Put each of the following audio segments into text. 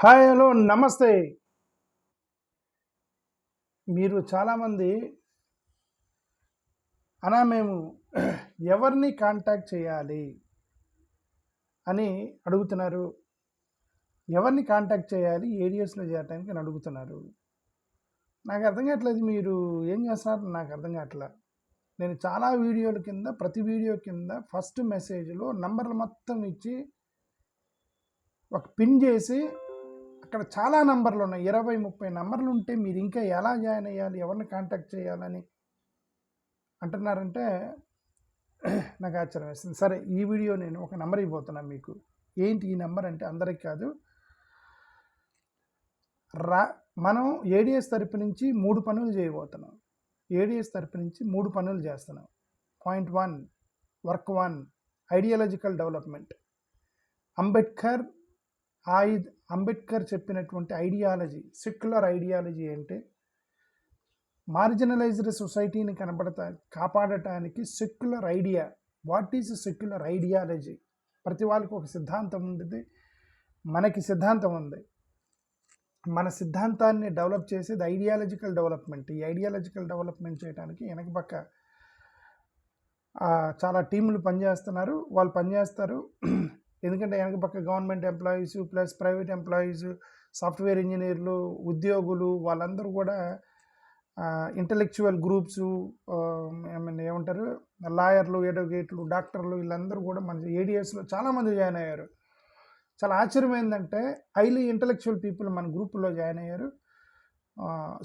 Hi hello నమస్తే. మీరు చాలామంది మేము ఎవరిని కాంటాక్ట్ చేయాలి అని అడుగుతున్నారు. ఎవరిని కాంటాక్ట్ చేయాలి ఏడిఎస్లో చేరడానికి అని అడుగుతున్నారు. నాకు అర్థం కావట్లేదు మీరు ఏం చేస్తున్నారు, నాకు అర్థం కావట్లేదు. నేను చాలా వీడియోల కింద ప్రతి వీడియో కింద ఫస్ట్ మెసేజ్లో నంబర్లు మొత్తం ఇచ్చి ఒక పిన్ చేసి అక్కడ చాలా నంబర్లు ఉన్నాయి, 20-30 నంబర్లు ఉంటే మీరు ఇంకా ఎలా జాయిన్ అయ్యాలి, ఎవరిని కాంటాక్ట్ చేయాలని అంటున్నారంటే నాకు ఆశ్చర్యం వేస్తుంది. సరే, ఈ వీడియో నేను ఒక నెంబర్ ఇవ్వబోతున్నాను మీకు. ఏంటి ఈ నెంబర్ అంటే అందరికి కాదు, మనం ఏడిఎస్ తరపు నుంచి 3 పనులు చేయబోతున్నాం. ఏడిఎస్ తరపు నుంచి 3 పనులు చేస్తున్నాం. Point 1 work 1 ideological development. Ambedkar చెప్పినటువంటి ఐడియాలజీ, సెక్యులర్ ఐడియాలజీ అంటే మార్జినలైజ్డ్ సొసైటీని కాపాడటానికి secular idea. What is secular ideology? ప్రతి వాళ్ళకి ఒక సిద్ధాంతం ఉంటుంది, మనకి సిద్ధాంతం ఉంది. మన సిద్ధాంతాన్ని డెవలప్ చేసేది ఐడియాలజికల్ డెవలప్మెంట్. ఈ ఐడియాలజికల్ డెవలప్మెంట్ చేయడానికి వెనక పక్క చాలా టీములు పనిచేస్తున్నారు, వాళ్ళు పనిచేస్తారు. ఎందుకంటే వెనక పక్క government employees plus private employees, software ఇంజనీర్లు, ఉద్యోగులు, వాళ్ళందరూ కూడా ఇంటలెక్చువల్ గ్రూప్స్, ఏమంటారు, లాయర్లు, అడ్వకేట్లు, డాక్టర్లు, వీళ్ళందరూ కూడా మన ఏడిఎస్లో చాలామంది జాయిన్ అయ్యారు. చాలా ఆశ్చర్యం ఏంటంటే హైలీ ఇంటలెక్చువల్ పీపుల్ మన గ్రూపుల్లో జాయిన్ అయ్యారు.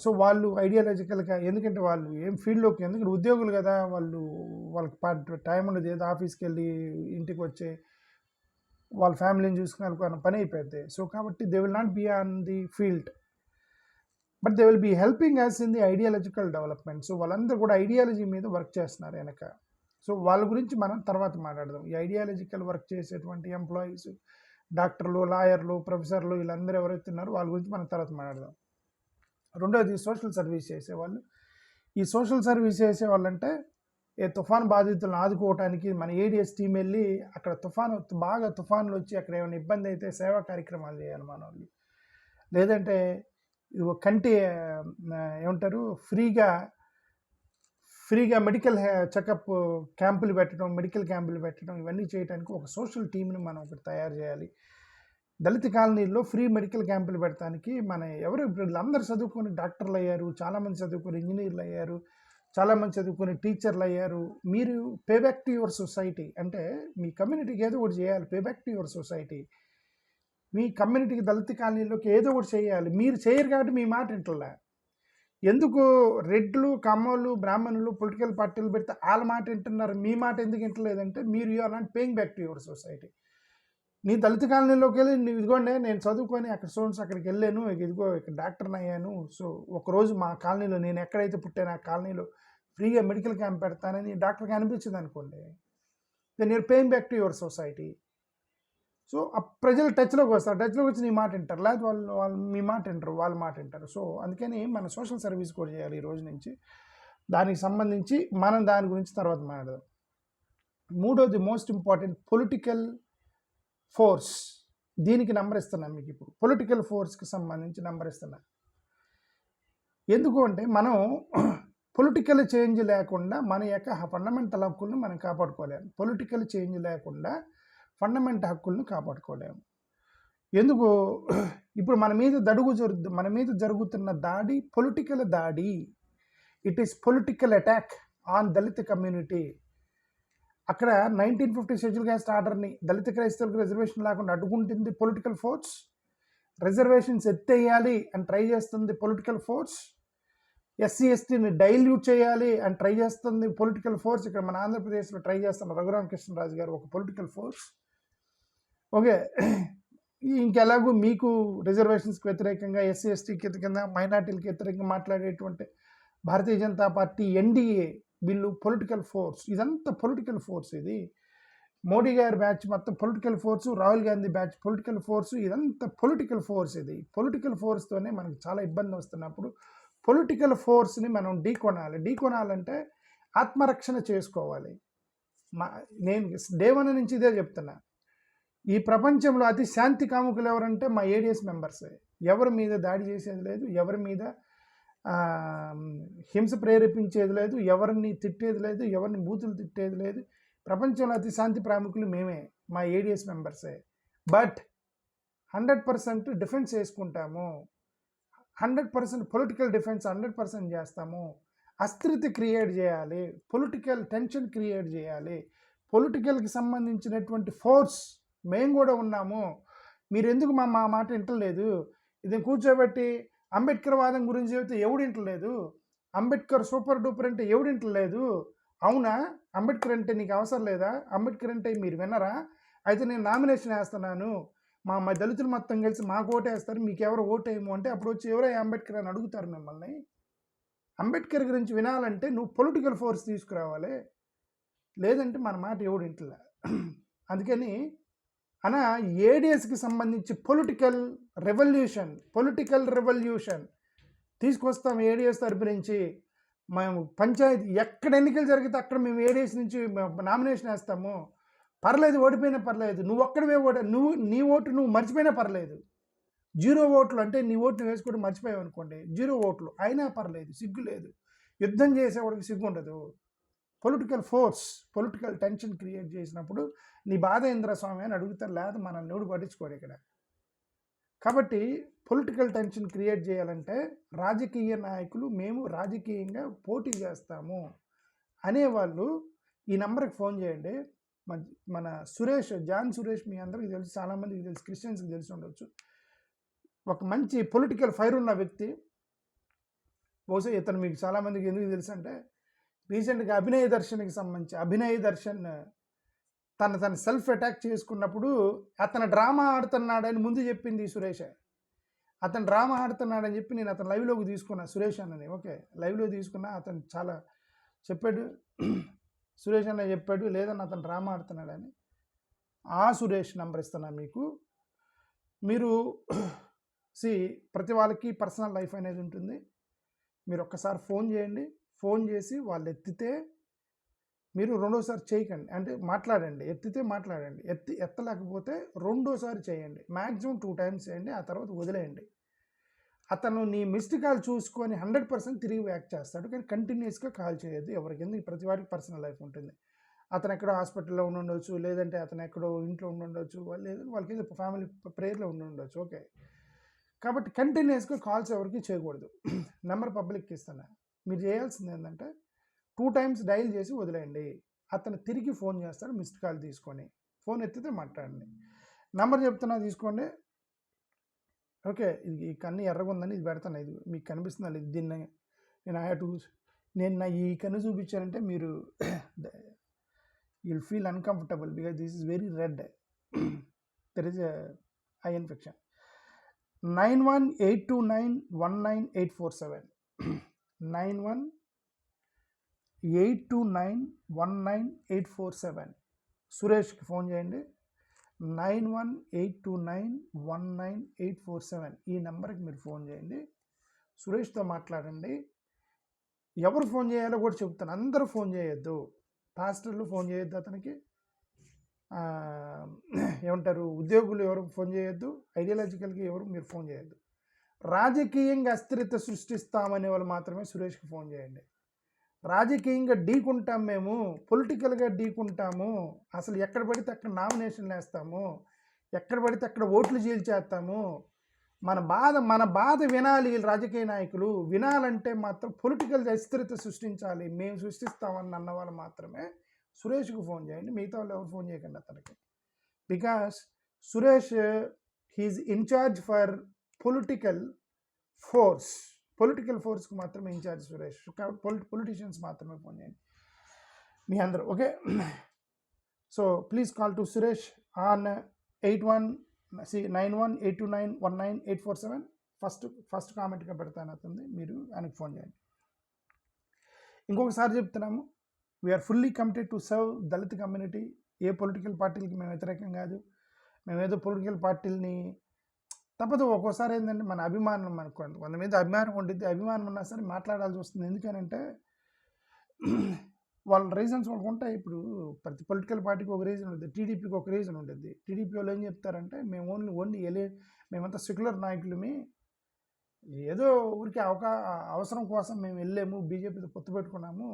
సో వాళ్ళు ఐడియాలజికల్గా, ఎందుకంటే వాళ్ళు ఏం ఫీల్డ్లోకి, ఎందుకంటే ఉద్యోగులు కదా, వాళ్ళకి టైం ఉండదు. ఏదో ఆఫీస్కి వెళ్ళి ఇంటికి వచ్చే వాళ్ళ ఫ్యామిలీని చూసుకునే పని అయిపోద్ది. సో కాబట్టి they will not be on the field, but they will be helping us in the ideological development. So వాళ్ళందరూ కూడా ఐడియాలజీ మీద వర్క్ చేస్తున్నారు వెనక. సో వాళ్ళ గురించి మనం తర్వాత మాట్లాడదాం. ఈ ఐడియాలజికల్ వర్క్ చేసేటువంటి ఎంప్లాయీస్, డాక్టర్లు, లాయర్లు, ప్రొఫెసర్లు, వీళ్ళందరూ ఎవరైతే ఉన్నారో వాళ్ళ గురించి మనం తర్వాత మాట్లాడదాం. రెండోది సోషల్ సర్వీస్ చేసేవాళ్ళు. ఈ సోషల్ సర్వీస్ చేసేవాళ్ళంటే తుఫాన్ బాధితులను ఆదుకోవడానికి మన ఏడిఎస్ టీం వెళ్ళి అక్కడ తుఫాన్లు వచ్చి అక్కడ ఏమైనా ఇబ్బంది అయితే సేవా కార్యక్రమాలు చేయాలి మన వాళ్ళు. లేదంటే కంటి ఏమంటారు ఫ్రీగా మెడికల్ చెకప్ క్యాంపులు పెట్టడం, మెడికల్ క్యాంపులు పెట్టడం, ఇవన్నీ చేయడానికి ఒక సోషల్ టీంని మనం ఒకటి తయారు చేయాలి. దళిత కాలనీల్లో ఫ్రీ మెడికల్ క్యాంపులు పెట్టడానికి వీళ్ళందరూ చదువుకొని డాక్టర్లు అయ్యారు, చాలామంది చదువుకొని ఇంజనీర్లు అయ్యారు, చాలామంది చదువుకొని టీచర్లు అయ్యారు. మీరు pay back to your society, అంటే మీ కమ్యూనిటీకి ఏదో ఒకటి చేయాలి. Pay back to your society, మీ కమ్యూనిటీకి, దళిత కాలనీలోకి ఏదో ఒకటి చేయాలి. మీరు చేయరు కాబట్టి మీ మాట వింటలే. ఎందుకు రెడ్లు, కమ్మలు, బ్రాహ్మణులు పొలిటికల్ పార్టీలు పెడితే వాళ్ళ మాట వింటున్నారు, మీ మాట ఎందుకు వింటలేదంటే మీరు you're not paying back to your society. నీ దళిత కాలనీలోకి వెళ్ళి ఇదిగోండి నేను చదువుకొని అక్కడ అక్కడికి వెళ్ళాను, ఇదిగో ఇక్కడ డాక్టర్ని అయ్యాను, సో ఒకరోజు మా కాలనీలో నేను ఎక్కడైతే పుట్టాను ఆ కాలనీలో ఫ్రీగా మెడికల్ క్యాంప్ పెడతానని డాక్టర్కి అనిపించింది అనుకోండి, then you're paying back to your society. So ఆ ప్రజలు టచ్లోకి వస్తారు, టచ్లోకి వచ్చి నీ మాట వింటారు, లేకపోతే వాళ్ళు మీ మాట వింటారు, వాళ్ళ మాట వింటారు. సో అందుకని మన సోషల్ సర్వీస్ కూడా చేయాలి ఈ రోజు నుంచి. దానికి సంబంధించి మనం దాని గురించి తర్వాత మాట్లాడదాం. మూడోది మోస్ట్ ఇంపార్టెంట్, పొలిటికల్ ఫోర్స్. దీనికి నెంబర్ ఇస్తున్నాను మీకు ఇప్పుడు. పొలిటికల్ ఫోర్స్కి సంబంధించి నెంబర్ ఇస్తున్నాను. ఎందుకు అంటే మనం పొలిటికల్ చేంజ్ లేకుండా మన యొక్క ఫండమెంటల్ హక్కులను మనం కాపాడుకోలేము. పొలిటికల్ చేంజ్ లేకుండా ఫండమెంటల్ హక్కులను కాపాడుకోలేము. ఎందుకు? ఇప్పుడు మన మీద జరుగుతున్న దాడి పొలిటికల్ దాడి. It is political attack on Dalit community. అక్కడ 1950 షెడ్యూల్ క్యాస్ట్ ఆర్డర్ని దళిత క్రైస్తవులకు రిజర్వేషన్ లేకుండా అడ్డుకుంటుంది పొలిటికల్ ఫోర్స్. రిజర్వేషన్స్ ఎత్తేయాలి అని ట్రై చేస్తుంది పొలిటికల్ ఫోర్స్. ఎస్సీ ఎస్టీని డైల్యూట్ చేయాలి అని ట్రై చేస్తుంది పొలిటికల్ ఫోర్స్. ఇక్కడ మన ఆంధ్రప్రదేశ్లో ట్రై చేస్తున్న రఘురామకృష్ణరాజు గారు ఒక పొలిటికల్ ఫోర్స్. ఓకే, ఇంకెలాగూ మీకు రిజర్వేషన్స్కి వ్యతిరేకంగా, ఎస్సీ ఎస్టీకి కింద మైనార్టీలకు వ్యతిరేకంగా మాట్లాడేటువంటి భారతీయ జనతా పార్టీ, ఎన్డీఏ, వీళ్ళు పొలిటికల్ ఫోర్స్. ఇదంతా పొలిటికల్ ఫోర్స్. ఇది మోడీ గారి బ్యాచ్ మొత్తం political force, Rahul Gandhi batch political force, ఇదంతా పొలిటికల్ ఫోర్స్. ఇది పొలిటికల్ ఫోర్స్తోనే మనకు చాలా ఇబ్బంది వస్తున్నప్పుడు పొలిటికల్ ఫోర్స్ని మనం ఢీకొనాలంటే ఆత్మరక్షణ చేసుకోవాలి. నేను డే 1 నుంచి ఇదే చెప్తున్నా. ఈ ప్రపంచంలో అతి శాంతి కాముకులు ఎవరంటే మా ఏడిఎస్ మెంబర్సే. ఎవరి మీద దాడి చేసేది లేదు, ఎవరి మీద హింస ప్రేరేపించేది లేదు, ఎవరిని తిట్టేది లేదు, ఎవరిని బూతులు తిట్టేది లేదు. ప్రపంచంలో అతి శాంతి ప్రాముఖ్యులు మేమే, మా ఏడిఎస్ మెంబర్సే. బట్ 100% డిఫెన్స్ చేసుకుంటాము, 100% పొలిటికల్ డిఫెన్స్ 100% చేస్తాము. అస్థిరత క్రియేట్ చేయాలి, పొలిటికల్ టెన్షన్ క్రియేట్ చేయాలి, పొలిటికల్కి సంబంధించినటువంటి ఫోర్స్ మేము కూడా ఉన్నాము. మీరు ఎందుకు మా మా మాట వింటలేదు? ఇది కూర్చోబెట్టి అంబేద్కర్ వాదం గురించి చెబితే ఎవడు వింటలేదు, అంబేద్కర్ సూపర్ డూపర్ అంటే ఎవడు వింటలేదు. అవునా, అంబేద్కర్ అంటే నీకు అవసరం లేదా? అంబేద్కర్ అంటే మీరు వినరా? అయితే నేను నామినేషన్ వేస్తున్నాను, మా దళితులు మొత్తం కలిసి మాకు ఓటేస్తారు, మీకు ఎవరు ఓటేయము అంటే అప్పుడు వచ్చి ఎవరో అంబేద్కర్ అని అడుగుతారు మిమ్మల్ని. అంబేద్కర్ గురించి వినాలంటే నువ్వు పొలిటికల్ ఫోర్స్ తీసుకురావాలి, లేదంటే మన మాట ఎవడు ఇంట్లో. అందుకని అన్న ఏడిఎస్కి సంబంధించి పొలిటికల్ రెవల్యూషన్ తీసుకొస్తాం ఏడిఎస్ తరపు నుంచి. మేము పంచాయతీ ఎక్కడ ఎన్నికలు జరిగితే అక్కడ మేము ఏడిఎస్ నుంచి నామినేషన్ వేస్తాము. పర్లేదు, ఓడిపోయినా పర్లేదు, నువ్వు ఒక్కడవే నీ ఓటు నువ్వు మర్చిపోయినా పర్లేదు. 0 ఓట్లు అంటే నీ ఓటును వేసుకోవడం మర్చిపోయావు అనుకోండి, 0 ఓట్లు అయినా పర్లేదు, సిగ్గు లేదు. యుద్ధం చేసేవాడికి సిగ్గు ఉండదు. Political force, political tension create చేసినప్పుడు నీ బాధ ఏంద్ర స్వామి అని అడుగుతారు, లేదా మనల్ని ఎవడు పట్టించుకోడు ఇక్కడ. కాబట్టి పొలిటికల్ టెన్షన్ క్రియేట్ చేయాలంటే రాజకీయ నాయకులు మేము రాజకీయంగా పోటీ చేస్తాము అనేవాళ్ళు ఈ నెంబర్కి ఫోన్ చేయండి. మన జాన్ సురేష్ మీ అందరికీ తెలుసు, చాలామందికి తెలుసు, క్రిస్టియన్స్కి తెలిసి ఉండవచ్చు. ఒక మంచి పొలిటికల్ ఫైర్ ఉన్న వ్యక్తి. బహుశా ఇతను మీకు చాలామందికి ఎందుకు తెలుసు అంటే రీసెంట్గా అభినయ్ దర్శన్కి సంబంధించి అభినయ్ దర్శన్ తన సెల్ఫ్ అటాక్ చేసుకున్నప్పుడు అతను డ్రామా ఆడుతున్నాడని ముందు చెప్పింది సురేష్. అతను డ్రామా ఆడుతున్నాడని చెప్పి నేను అతను లైవ్లోకి తీసుకున్నా, సురేష్ అన్నని. ఓకే, లైవ్లో తీసుకున్నా. అతను చాలా చెప్పాడు, సురేష్ అన్న చెప్పాడు లేదన్న అతను డ్రామా ఆడుతున్నాడని. ఆ సురేష్ నెంబర్ ఇస్తున్నా మీకు. మీరు ప్రతి వాళ్ళకి పర్సనల్ లైఫ్ అనేది ఉంటుంది. మీరు ఒక్కసారి ఫోన్ చేయండి, ఫోన్ చేసి వాళ్ళు ఎత్తితే మీరు రెండోసారి చేయకండి, అంటే మాట్లాడండి, ఎత్తితే మాట్లాడండి, ఎత్తలేకపోతే రెండోసారి చేయండి, మ్యాక్సిమం 2 టైమ్స్ చేయండి, ఆ తర్వాత వదిలేయండి. అతను నీ మిస్డ్ కాల్ చూసుకొని 100% తిరిగి బ్యాక్ చేస్తాడు, కానీ కంటిన్యూస్గా కాల్ చేయొద్దు ఎవరికి, ఎందుకు ప్రతి వాడికి పర్సనల్ లైఫ్ ఉంటుంది. అతను ఎక్కడో హాస్పిటల్లో ఉండొచ్చు, లేదంటే అతను ఎక్కడో ఇంట్లో ఉండొచ్చు, లేదా వాళ్ళకి ఏదో ఫ్యామిలీ ప్రేయర్లో ఉండొచ్చు. ఓకే, కాబట్టి కంటిన్యూస్గా కాల్స్ ఎవరికి చేయకూడదు. నెంబర్ పబ్లిక్కి ఇస్తాను. మీరు చేయాల్సింది ఏంటంటే 2 టైమ్స్ డైల్ చేసి వదిలేయండి. అతను తిరిగి ఫోన్ చేస్తాడు, మిస్డ్ కాల్ తీసుకొని, ఫోన్ ఎత్తితే మాట్లాడండి. నెంబర్ చెప్తున్నా తీసుకోండి. ఓకే, ఇది ఈ కన్ను ఎర్రగా ఉందని ఇది పెడతాను, ఇది మీకు కనిపిస్తుంది. దీన్ని నేను నా ఈ కన్ను చూపించానంటే మీరు you'll feel uncomfortable because this is very red. There is a eye infection. 9182919847 9182919847 సురేష్కి phone చేయండి. 9182919847 ఈ నెంబర్కి మీరు ఫోన్ చేయండి, సురేష్తో మాట్లాడండి. ఎవరు ఫోన్ చేయాలో కూడా చెప్తాను, అందరూ ఫోన్ చేయొద్దు. పాస్టర్లు ఫోన్ చేయొద్దు, అతనికి ఏమంటారు ఉద్యోగులు ఎవరు ఫోన్ చేయొద్దు, ఐడియాలజికల్గా ఎవరు మీరు ఫోన్ చేయొద్దు. రాజకీయంగా అస్థిరత సృష్టిస్తామనే వాళ్ళు మాత్రమే సురేష్కి ఫోన్ చేయండి. రాజకీయంగా ఢీకుంటాం, మేము పొలిటికల్గా ఢీకుంటాము, అసలు ఎక్కడ పడితే అక్కడ నామినేషన్లు వేస్తాము, ఎక్కడ పడితే అక్కడ ఓట్లు చీల్చేస్తాము, మన బాధ వినాలి రాజకీయ నాయకులు. వినాలంటే మాత్రం పొలిటికల్ అస్థిరత సృష్టించాలి, మేము సృష్టిస్తామని అన్న వాళ్ళు మాత్రమే సురేష్కి ఫోన్ చేయండి. మిగతా వాళ్ళు ఎవరు ఫోన్ చేయకండి అతనికి. Because Suresh he is incharge for political ఫోర్స్కి మాత్రమే ఇన్ఛార్జ్ సురేష్. పొలిటీషియన్స్ మాత్రమే ఫోన్ చేయండి మీ అందరూ. Okay, so please call to Suresh on 9182919847. First కామెంట్గా పెడతాను అతన్ని, మీరు ఆయనకు ఫోన్ చేయండి. ఇంకొకసారి చెప్తున్నాము, we are fully committed to serve Dalit community. ఏ పొలిటికల్ పార్టీలకి మేము వ్యతిరేకం కాదు. మేమేదో పొలిటికల్ పార్టీలని తప్పదు. ఒక్కోసారి ఏంటంటే మన అభిమానం, మనకు కొంత మీద అభిమానం ఉంటుంది, అభిమానం ఉన్నా సరే మాట్లాడాల్సి వస్తుంది. ఎందుకనంటే వాళ్ళ రీజన్స్ వాళ్ళకు ఉంటాయి. ఇప్పుడు ప్రతి పొలిటికల్ పార్టీకి ఒక రీజన్ ఉంటుంది. టీడీపీకి ఒక రీజన్ ఉంటుంది. టీడీపీ వాళ్ళు ఏం చెప్తారంటే మేము ఓన్లీ మేమంతా సెక్యులర్ నాయకులమి, ఏదో ఊరికే అవసరం కోసం మేము వెళ్ళాము, బీజేపీతో పొత్తు పెట్టుకున్నాము,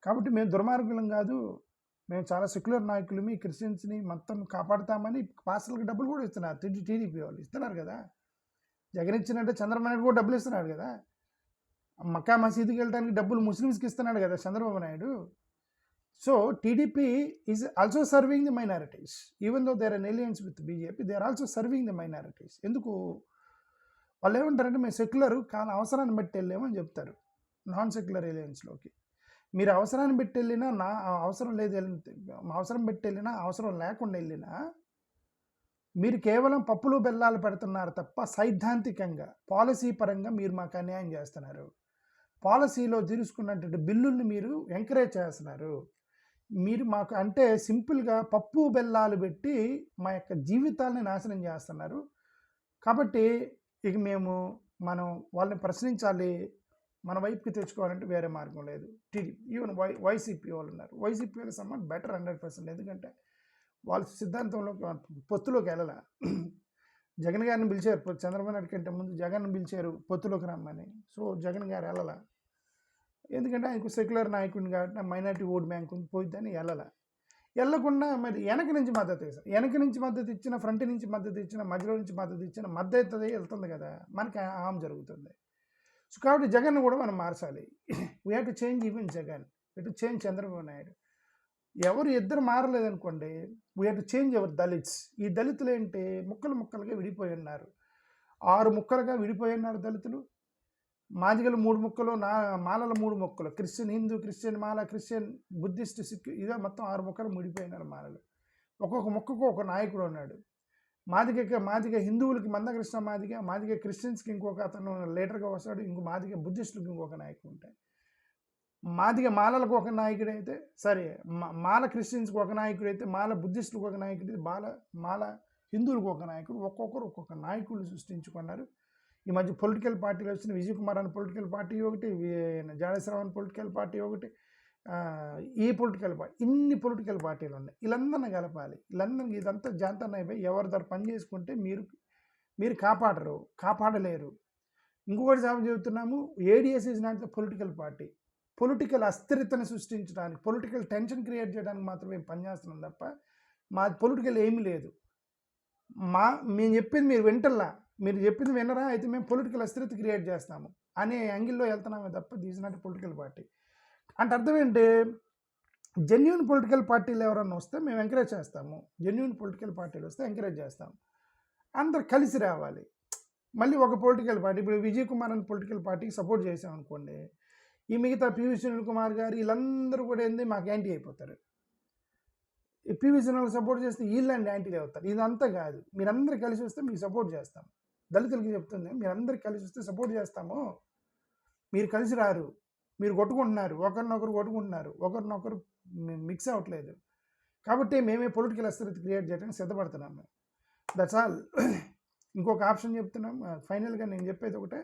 కాబట్టి మేము దుర్మార్గులం కాదు, మేము చాలా సెక్యులర్ నాయకులమి, క్రిస్టియన్స్ని మొత్తం కాపాడుతామని పాస్టర్లకు డబ్బులు కూడా ఇస్తున్నారు. టీడీపీ వాళ్ళు ఇస్తున్నారు కదా. జగన్ ఇచ్చినట్టే చంద్రబాబు నాయుడు కూడా డబ్బులు ఇస్తున్నాడు కదా. మక్కా మసీదుకి వెళ్ళడానికి డబ్బులు ముస్లిమ్స్కి ఇస్తున్నాడు కదా Chandrababu Naidu. So TDP is also serving the minorities. Even though there are alliances with BJP, they are also serving the minorities. ఎందుకు వాళ్ళు ఏమంటారంటే మేము సెక్యులర్ కానీ అవసరాన్ని బట్టి వెళ్ళామని చెప్తారు నాన్ సెక్యులర్ ఎలియన్స్లోకి. మీరు అవసరాన్ని పెట్టి వెళ్ళినా, అవసరం లేదు అవసరం పెట్టి వెళ్ళినా, అవసరం లేకుండా వెళ్ళినా మీరు కేవలం పప్పులు బెల్లాలు పెడుతున్నారు తప్ప సైద్ధాంతికంగా పాలసీ పరంగా మీరు మాకు అన్యాయం చేస్తున్నారు. పాలసీలో తీసుకున్నటువంటి బిల్లుల్ని మీరు ఎంకరేజ్ చేస్తున్నారు. మీరు మాకు అంటే సింపుల్గా పప్పు బెల్లాలు పెట్టి మా యొక్క జీవితాలని నాశనం చేస్తున్నారు. కాబట్టి ఇక మనం వాళ్ళని ప్రశ్నించాలి, మన వైపుకి తెచ్చుకోవాలంటే వేరే మార్గం లేదు. టీడీపీ ఈవెన్ వైసీపీ వాళ్ళు ఉన్నారు. వైసీపీ వాళ్ళు సమ్మన్ బెటర్ 100%. ఎందుకంటే వాళ్ళ సిద్ధాంతంలో పొత్తులోకి వెళ్ళాల. జగన్ గారిని పిలిచారు, చంద్రబాబు నాయుడు కంటే ముందు జగన్ పిలిచారు పొత్తులోకి రమ్మని. సో జగన్ గారు వెళ్ళాల, ఎందుకంటే ఆయనకు సెక్యులర్ నాయకుడిని కాబట్టి మైనార్టీ ఓట్ బ్యాంక్ పోయిద్దని వెళ్ళకుండా మరి వెనక నుంచి మద్దతు ఇస్తారు. వెనక నుంచి మద్దతు ఇచ్చిన, ఫ్రంట్ నుంచి మద్దతు ఇచ్చిన, మధ్యలో నుంచి మద్దతు ఇచ్చిన మద్దతు వెళ్తుంది కదా, మనకి హామ్ జరుగుతుంది. సో కాబట్టి జగన్ కూడా మనం మార్చాలి. We have to change even Jagan, we to change Chandrababu Naidu. ఎవరు ఇద్దరు మారలేదనుకోండి, we have to change our Dalits. ఈ దళితులు ఏంటి ముక్కలుగా విడిపోయి ఉన్నారు, 6 ముక్కలుగా విడిపోయి ఉన్నారు దళితులు. మాదిగలు 3 ముక్కలు, మాలలు 3 ముక్కలు, క్రిస్టియన్, హిందూ, క్రిస్టియన్, మాల, క్రిస్టియన్, బుద్ధిస్ట్, సిక్, ఇదే మొత్తం 6 ముక్కలు ముడిపోయినారు మాలలు. ఒక్కొక్క ముక్కకు ఒక నాయకుడు ఉన్నాడు. మాదిగ హిందువులకి మందకృష్ణ మాదిగ క్రిస్టియన్స్కి ఇంకొక అతను లీడర్గా వస్తాడు, మాదిగ బుద్ధిస్టులకి ఇంకొక నాయకుడు ఉంటాయి. మాలలకు ఒక నాయకుడు అయితే సరే, మాల క్రిస్టియన్స్కి ఒక నాయకుడు అయితే, మాల బుద్ధిస్టులకు ఒక నాయకుడు, మాల హిందువులకు ఒక నాయకుడు, ఒక్కొక్కరు ఒక్కొక్క నాయకుడు సృష్టించుకున్నారు. ఈ మధ్య పొలిటికల్ పార్టీలు వచ్చిన విజయ్ కుమార్ అని పొలిటికల్ పార్టీ ఒకటి, జాడేశ్వరరావు అని పొలిటికల్ పార్టీ ఒకటి, ఈ పొలిటికల్ పార్టీ, ఇన్ని పొలిటికల్ పార్టీలు ఉన్నాయి. వీళ్ళందరినీ కలపాలి. వీళ్ళందరినీ ఇదంతా జాంతన్న అయిపోయి ఎవరి ద్వారా పని చేసుకుంటే మీరు కాపాడలేరు. ఇంకొకటి చెబుతున్నాము, ADS is not the political party. Political అస్థిరతను సృష్టించడానికి, పొలిటికల్ టెన్షన్ క్రియేట్ చేయడానికి మాత్రమే పనిచేస్తున్నాం తప్ప మా పొలిటికల్ ఏమీ లేదు. మేము చెప్పింది మీరు వింటల్లా, మీరు చెప్పింది వినరా, అయితే మేము పొలిటికల్ అస్థిరత క్రియేట్ చేస్తాము అనే యాంగిల్లో వెళ్తున్నామే తప్ప దిస్ నాట్ పొలిటికల్ పార్టీ. అంటే అర్థం ఏంటి, జెన్యూన్ పొలిటికల్ పార్టీలు ఎవరన్నా వస్తే మేము ఎంకరేజ్ చేస్తాము, జెన్యూన్ పొలిటికల్ పార్టీలు వస్తే ఎంకరేజ్ చేస్తాము. అందరు కలిసి రావాలి. మళ్ళీ ఒక పొలిటికల్ పార్టీ, ఇప్పుడు విజయ్ కుమార్ అని పొలిటికల్ పార్టీకి సపోర్ట్ చేసాం అనుకోండి, ఈ మిగతా పివి సునీల్ కుమార్ గారు వీళ్ళందరూ కూడా మాకు యాంటీ అయిపోతారు. ఈ పివి సునీల్ సపోర్ట్ చేస్తే వీళ్ళండి యాంటీలు అవుతారు. ఇదంతా కాదు, మీరందరూ కలిసి వస్తే మీకు సపోర్ట్ చేస్తాం. దళితులకి చెప్తుంది, మీరందరూ కలిసి వస్తే సపోర్ట్ చేస్తాము. మీరు కలిసి రారు, మీరు కొట్టుకుంటున్నారు, ఒకరినొకరు కొట్టుకుంటున్నారు, ఒకరినొకరు మిక్స్ అవ్వట్లేదు. కాబట్టి మేమే పొలిటికల్ అస్థిరత క్రియేట్ చేయడానికి సిద్ధపడుతున్నాము. That's all. ఇంకొక ఆప్షన్ చెప్తున్నాం. ఫైనల్గా నేను చెప్పేది ఒకటే,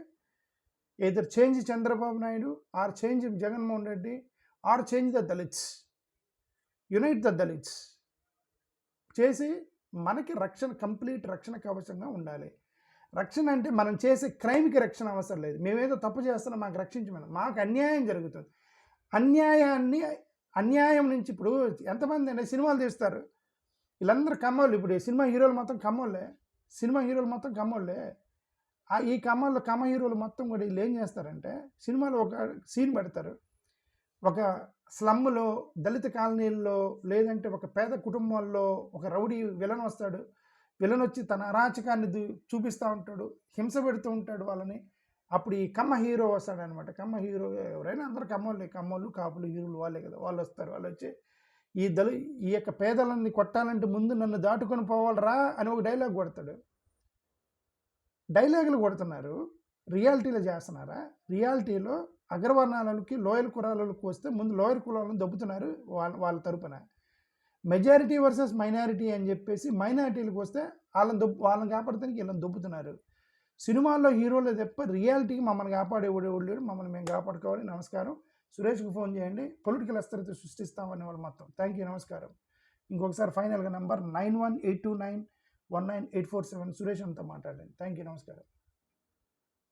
either change Chandrababu Naidu, or change Jaganmohan Reddy, or change the Dalits, unite the Dalits చేసి మనకి కంప్లీట్ రక్షణ కవచంగా ఉండాలి. రక్షణ అంటే మనం చేసే క్రైమ్కి రక్షణ అవసరం లేదు. మేమేదో తప్పు చేస్తున్నాం, మాకు రక్షించమని. మాకు అన్యాయం జరుగుతుంది. అన్యాయం నుంచి ఇప్పుడు ఎంతమంది అంటే సినిమాలు తీస్తారు, వీళ్ళందరూ కమ్మోళ్ళు. ఇప్పుడు సినిమా హీరోలు మొత్తం కమ్మోళ్ళే, ఈ కమ్మ హీరోలు మొత్తం కూడా వీళ్ళు ఏం చేస్తారంటే, సినిమాలో ఒక సీన్ పెడతారు, ఒక స్లమ్లో, దళిత కాలనీల్లో, లేదంటే ఒక పేద కుటుంబాల్లో ఒక రౌడీ విలన్ వస్తాడు. విలన్ వచ్చి తన అరాచకాన్ని చూపిస్తూ ఉంటాడు, హింస పెడుతూ ఉంటాడు వాళ్ళని. అప్పుడు ఈ కమ్మ హీరో వస్తాడనమాట. కమ్మ హీరో ఎవరైనా అందరూ కమ్మోళ్ళు, కాపులు, హీరోలు వాళ్ళే కదా. వాళ్ళు వస్తారు, వాళ్ళు వచ్చి ఈ యొక్క పేదలని కొట్టాలంటే ముందు నన్ను దాటుకొని పోవాలరా అని ఒక డైలాగ్ కొడతాడు. డైలాగులు కొడుతున్నారు, రియాలిటీలో చేస్తున్నారా? రియాలిటీలో అగ్రవర్ణాలకి, లోయర్ కులాలకు వస్తే ముందు లోయర్ కులాలను దొబ్బుతున్నారు వాళ్ళ తరపున. మెజారిటీ వర్సెస్ మైనారిటీ అని చెప్పేసి మైనారిటీలకు వస్తే వాళ్ళని కాపాడటానికి వీళ్ళని దొబ్బుతున్నారు. సినిమాల్లో హీరోలు తప్ప రియాలిటీకి మమ్మల్ని కాపాడేవాడు లేడు, మమ్మల్ని మేము కాపాడుకోవాలి. నమస్కారం. సురేష్కి ఫోన్ చేయండి, పొలిటికల్ అస్థిరత సృష్టిస్తామని వాళ్ళు మొత్తం. థ్యాంక్ యూ, నమస్కారం. ఇంకొకసారి ఫైనల్గా నంబర్ 9182919847 సురేష్ అంతా మాట్లాడండి. థ్యాంక్ యూ, నమస్కారం.